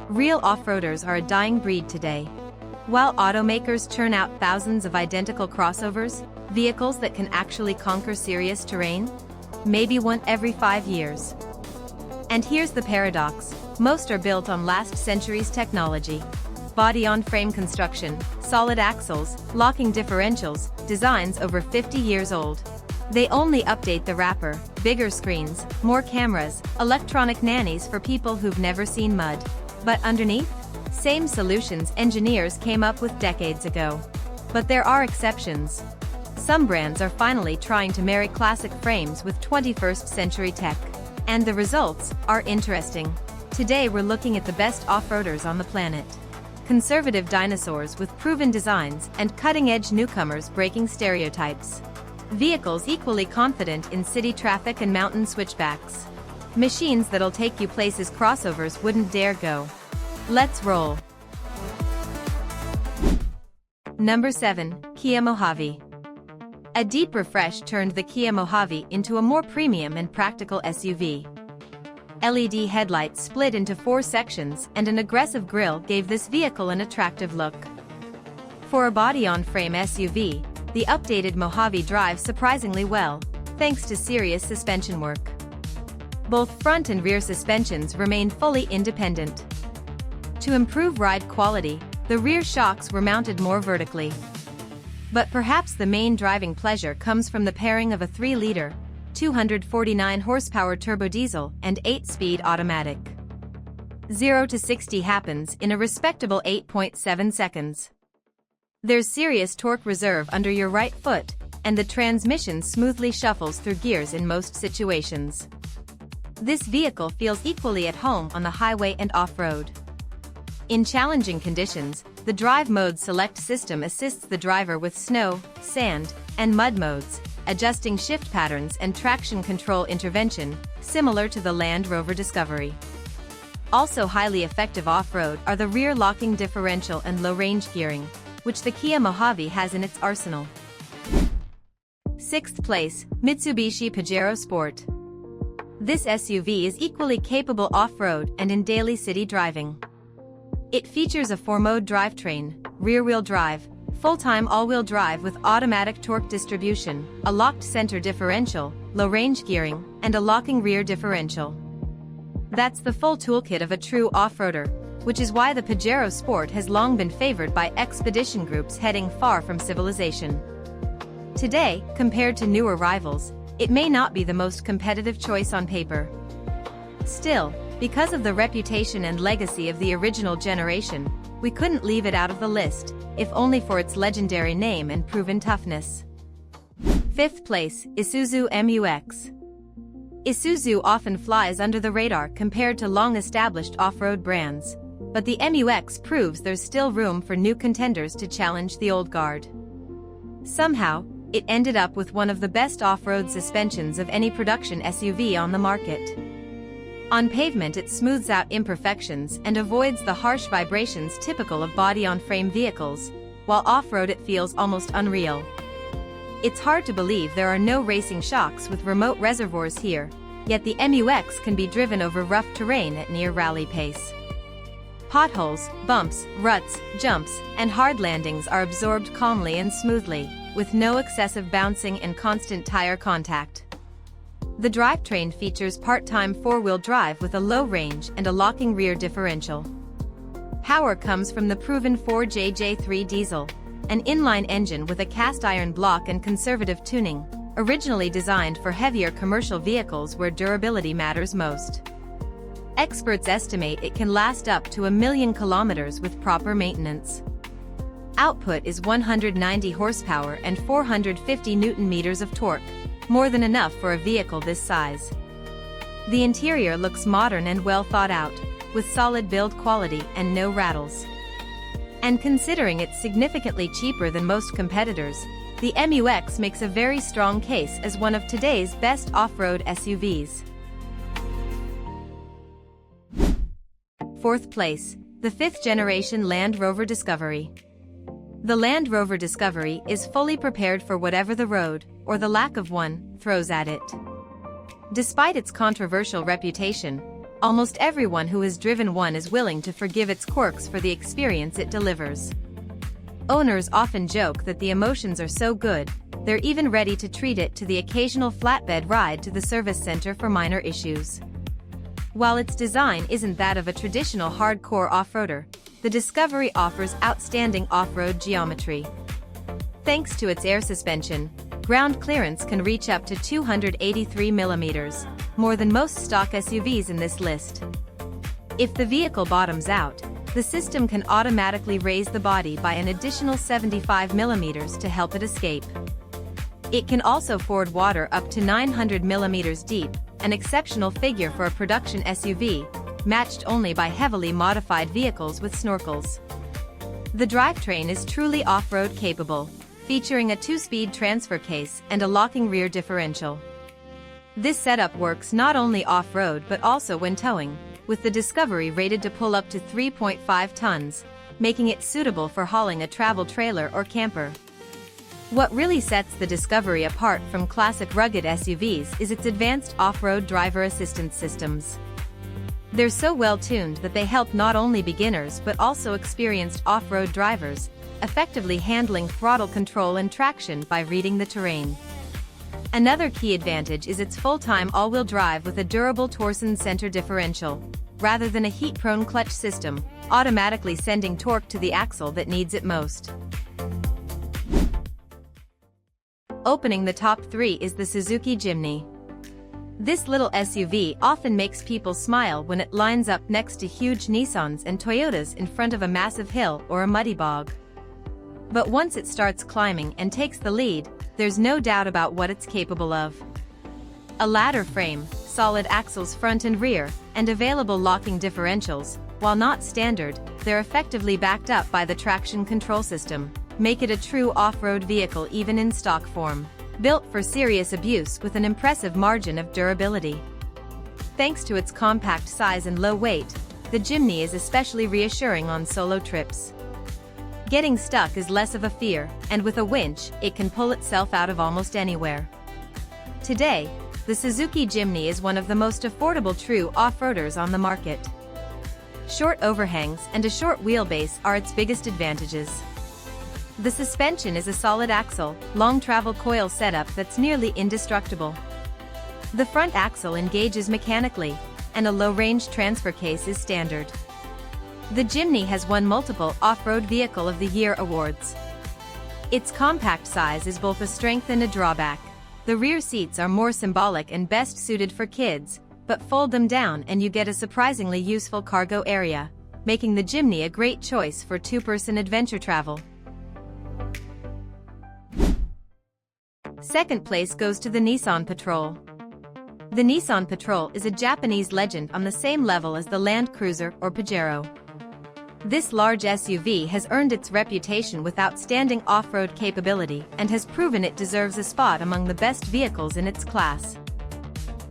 Real off-roaders are a dying breed today. While automakers churn out thousands of identical crossovers, vehicles that can actually conquer serious terrain, maybe one every 5 years. And here's the paradox: most are built on last century's technology. Body-on-frame construction, solid axles, locking differentials, designs over 50 years old. They only update the wrapper, bigger screens, more cameras, electronic nannies for people who've never seen mud. But underneath? Same solutions engineers came up with decades ago. But there are exceptions. Some brands are finally trying to marry classic frames with 21st century tech. And the results are interesting. Today we're looking at the best off-roaders on the planet. Conservative dinosaurs with proven designs and cutting-edge newcomers breaking stereotypes. Vehicles equally confident in city traffic and mountain switchbacks. Machines that'll take you places crossovers wouldn't dare go. Let's roll. Number 7, Kia Mohave. A deep refresh turned the Kia Mohave into a more premium and practical SUV. LED headlights split into 4 sections and an aggressive grille gave this vehicle an attractive look. For a body-on-frame SUV, the updated Mohave drives surprisingly well, thanks to serious suspension work. Both front and rear suspensions remain fully independent. To improve ride quality, the rear shocks were mounted more vertically. But perhaps the main driving pleasure comes from the pairing of a 3-liter, 249 horsepower turbo diesel and 8-speed automatic. 0 to 60 happens in a respectable 8.7 seconds. There's serious torque reserve under your right foot, and the transmission smoothly shuffles through gears in most situations. This vehicle feels equally at home on the highway and off-road. In challenging conditions, the Drive Mode Select system assists the driver with snow, sand, and mud modes, adjusting shift patterns and traction control intervention, similar to the Land Rover Discovery. Also highly effective off-road are the rear locking differential and low-range gearing, which the Kia Mohave has in its arsenal. 6th place, Mitsubishi Pajero Sport. This SUV is equally capable off-road and in daily city driving. It features a 4-mode drivetrain, rear-wheel drive, full-time all-wheel drive with automatic torque distribution, a locked center differential, low-range gearing, and a locking rear differential. That's the full toolkit of a true off-roader, which is why the Pajero Sport has long been favored by expedition groups heading far from civilization. Today, compared to newer rivals, it may not be the most competitive choice on paper. Still, because of the reputation and legacy of the original generation, we couldn't leave it out of the list, if only for its legendary name and proven toughness. 5th place, Isuzu MU-X. Isuzu often flies under the radar compared to long-established off-road brands, but the MU-X proves there's still room for new contenders to challenge the old guard. Somehow, it ended up with one of the best off-road suspensions of any production SUV on the market. On pavement it smooths out imperfections and avoids the harsh vibrations typical of body-on-frame vehicles, while off-road it feels almost unreal. It's hard to believe there are no racing shocks with remote reservoirs here, yet the MU-X can be driven over rough terrain at near rally pace. Potholes, bumps, ruts, jumps, and hard landings are absorbed calmly and smoothly, with no excessive bouncing and constant tire contact. The drivetrain features part-time 4-wheel drive with a low range and a locking rear differential. Power comes from the proven 4JJ3 diesel, an inline engine with a cast-iron block and conservative tuning, originally designed for heavier commercial vehicles where durability matters most. Experts estimate it can last up to 1 million kilometers with proper maintenance. Output is 190 horsepower and 450 Newton-meters of torque, more than enough for a vehicle this size. The interior looks modern and well thought out, with solid build quality and no rattles. And considering it's significantly cheaper than most competitors, the MU-X makes a very strong case as one of today's best off-road SUVs. 4th place, the 5th generation Land Rover Discovery. The Land Rover Discovery is fully prepared for whatever the road, or the lack of one, throws at it. Despite its controversial reputation, Almost everyone who has driven one is willing to forgive its quirks for the experience it delivers. Owners often joke that the emotions are so good, they're even ready to treat it to the occasional flatbed ride to the service center for minor issues. While its design isn't that of a traditional hardcore off-roader, the Discovery offers outstanding off-road geometry. Thanks to its air suspension, ground clearance can reach up to 283 millimeters, more than most stock SUVs in this list. If the vehicle bottoms out, the system can automatically raise the body by an additional 75 millimeters to help it escape. It can also ford water up to 900 millimeters deep, an exceptional figure for a production SUV, matched only by heavily modified vehicles with snorkels. The drivetrain is truly off-road capable, featuring a 2-speed transfer case and a locking rear differential. This setup works not only off-road but also when towing, with the Discovery rated to pull up to 3.5 tons, making it suitable for hauling a travel trailer or camper. What really sets the Discovery apart from classic rugged SUVs is its advanced off-road driver assistance systems. They're so well-tuned that they help not only beginners but also experienced off-road drivers, effectively handling throttle control and traction by reading the terrain. Another key advantage is its full-time all-wheel drive with a durable torsion center differential, rather than a heat-prone clutch system, automatically sending torque to the axle that needs it most. Opening the top 3 is the Suzuki Jimny. This little SUV often makes people smile when it lines up next to huge Nissans and Toyotas in front of a massive hill or a muddy bog. But once it starts climbing and takes the lead, there's no doubt about what it's capable of. A ladder frame, solid axles front and rear, and available locking differentials, while not standard, they're effectively backed up by the traction control system, make it a true off-road vehicle even in stock form. Built for serious abuse with an impressive margin of durability. Thanks to its compact size and low weight, the Jimny is especially reassuring on solo trips. Getting stuck is less of a fear, and with a winch, it can pull itself out of almost anywhere. Today, the Suzuki Jimny is one of the most affordable true off-roaders on the market. Short overhangs and a short wheelbase are its biggest advantages. The suspension is a solid axle, long travel coil setup that's nearly indestructible. The front axle engages mechanically, and a low-range transfer case is standard. The Jimny has won multiple Off-Road Vehicle of the Year awards. Its compact size is both a strength and a drawback. The rear seats are more symbolic and best suited for kids, but fold them down and you get a surprisingly useful cargo area, making the Jimny a great choice for two-person adventure travel. Second place goes to the Nissan Patrol. The Nissan Patrol is a Japanese legend on the same level as the Land Cruiser or Pajero. This large SUV has earned its reputation with outstanding off-road capability and has proven it deserves a spot among the best vehicles in its class.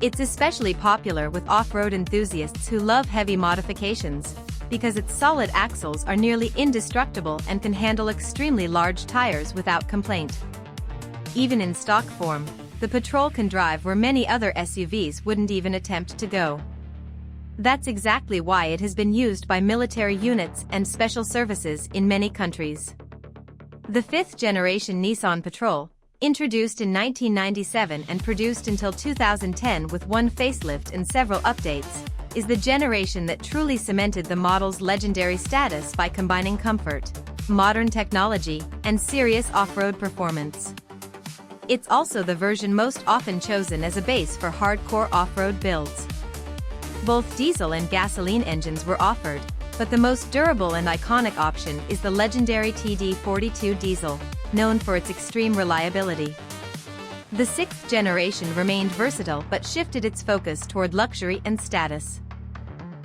It's especially popular with off-road enthusiasts who love heavy modifications, because its solid axles are nearly indestructible and can handle extremely large tires without complaint. Even in stock form, the Patrol can drive where many other SUVs wouldn't even attempt to go. That's exactly why it has been used by military units and special services in many countries. The fifth-generation Nissan Patrol, introduced in 1997 and produced until 2010 with one facelift and several updates, is the generation that truly cemented the model's legendary status by combining comfort, modern technology, and serious off-road performance. It's also the version most often chosen as a base for hardcore off-road builds. Both diesel and gasoline engines were offered, but the most durable and iconic option is the legendary TD42 diesel, known for its extreme reliability. The sixth generation remained versatile but shifted its focus toward luxury and status.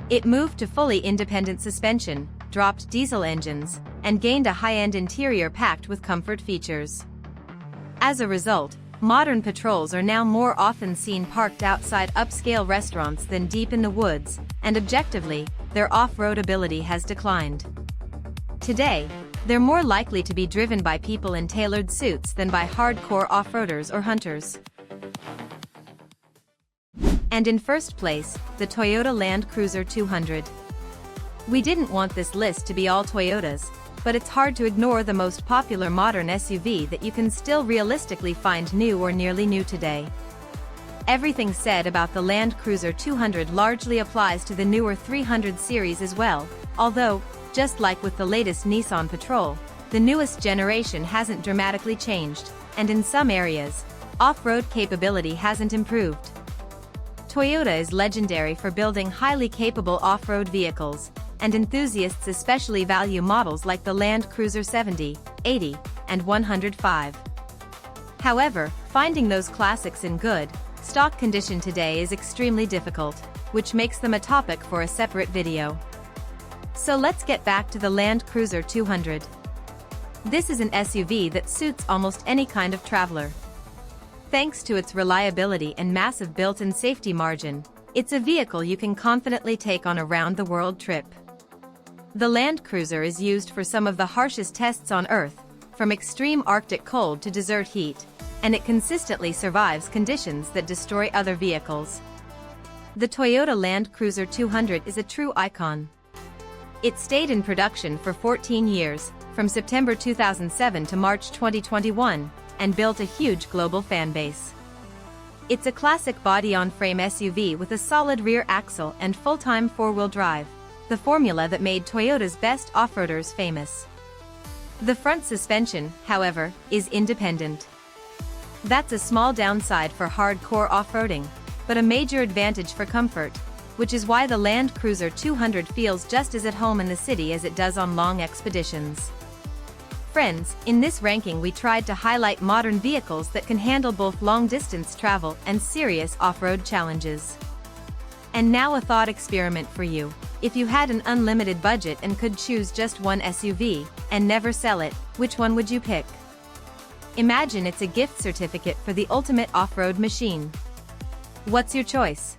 It moved to fully independent suspension, dropped diesel engines, and gained a high-end interior packed with comfort features. As a result, modern Patrols are now more often seen parked outside upscale restaurants than deep in the woods, and objectively, their off-road ability has declined. Today, they're more likely to be driven by people in tailored suits than by hardcore off-roaders or hunters. And in first place, the Toyota Land Cruiser 200. We didn't want this list to be all Toyotas, but it's hard to ignore the most popular modern SUV that you can still realistically find new or nearly new today. Everything said about the Land Cruiser 200 largely applies to the newer 300 series as well, although, just like with the latest Nissan Patrol, the newest generation hasn't dramatically changed, and in some areas, off-road capability hasn't improved. Toyota is legendary for building highly capable off-road vehicles, and enthusiasts especially value models like the Land Cruiser 70, 80, and 105. However, finding those classics in good, stock condition today is extremely difficult, which makes them a topic for a separate video. So let's get back to the Land Cruiser 200. This is an SUV that suits almost any kind of traveler. Thanks to its reliability and massive built-in safety margin, it's a vehicle you can confidently take on a round-the-world trip. The Land Cruiser is used for some of the harshest tests on Earth, from extreme Arctic cold to desert heat, and it consistently survives conditions that destroy other vehicles. The Toyota Land Cruiser 200 is a true icon. It stayed in production for 14 years, from September 2007 to March 2021, and built a huge global fan base. It's a classic body-on-frame SUV with a solid rear axle and full-time four-wheel drive, the formula that made Toyota's best off-roaders famous. The front suspension, however, is independent. That's a small downside for hardcore off-roading, but a major advantage for comfort, which is why the Land Cruiser 200 feels just as at home in the city as it does on long expeditions. Friends, in this ranking we tried to highlight modern vehicles that can handle both long-distance travel and serious off-road challenges. And now a thought experiment for you. If you had an unlimited budget and could choose just one SUV, and never sell it, which one would you pick? Imagine it's a gift certificate for the ultimate off-road machine. What's your choice?